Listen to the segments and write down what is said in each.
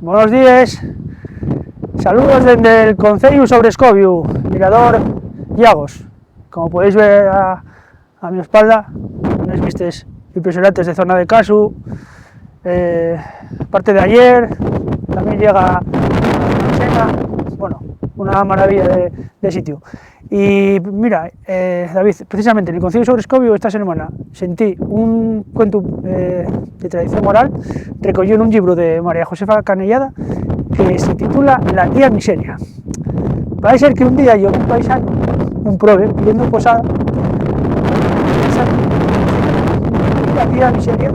buenos días. Saludos desde el Concello sobre Escobiu, Mirador Llagos. Como podéis ver a mi espalda, unas vistas impresionantes de zona de Casu. Parte de ayer, también llega Sena, bueno, una maravilla de sitio. Y mira, David, precisamente en el Concello sobre Escobiu esta semana sentí un cuento de tradición oral recogido en un libro de María Josefa Canellada que se titula La tía miseria. Parece ser que un día yo, un paisano, un prove, pidiendo posada, la tía miseria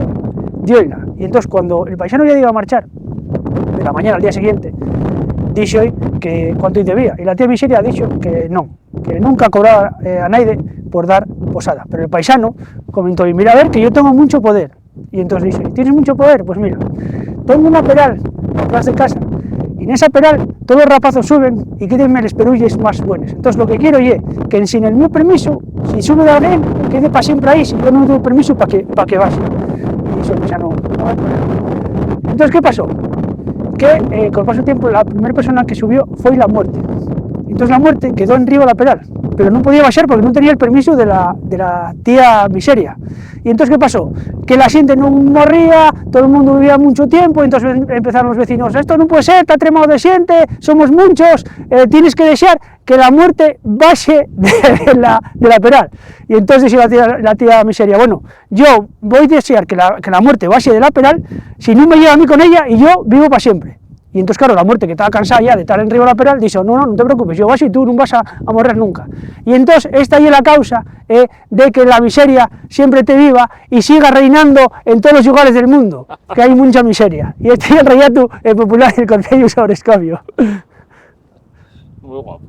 diola. Y entonces cuando el paisano ya iba a marchar, de la mañana al día siguiente, dice hoy que cuánto debía, y la tía miseria ha dicho que no, que nunca cobraba a nadie por dar posada. Pero el paisano comentó, y mira a ver que yo tengo mucho poder. Y entonces dice, ¿tienes mucho poder? Pues mira, tengo una peral detrás de casa, y en esa peral todos los rapazos suben y quídenme los perulles más buenos. Entonces lo que quiero es que sin el mío permiso, si sube de alguien, quede para siempre ahí, si yo no doy permiso para que vaya. Y dice el paisano, no hay problema. Entonces, ¿qué pasó? Que con el paso del tiempo la primera persona que subió fue la muerte. Entonces la muerte quedó en río de la peral, pero no podía bajar porque no tenía el permiso de la tía miseria. Y entonces, ¿qué pasó? Que la gente no morría, todo el mundo vivía mucho tiempo, entonces empezaron los vecinos, esto no puede ser, está tremado de gente, somos muchos, tienes que desear que la muerte baje de la peral. Y entonces dice la tía miseria, bueno, yo voy a desear que la muerte baje de la peral, si no me lleva a mí con ella y yo vivo para siempre. Y entonces, claro, la muerte, que estaba cansada ya de estar en río de la peral, dice, no te preocupes, yo bajo y tú no vas a morir nunca. Y entonces, esta es la causa de que la miseria siempre te viva y siga reinando en todos los lugares del mundo, que hay mucha miseria. Y este es el relato popular del Concello sobre Escobiu. Muy guapo.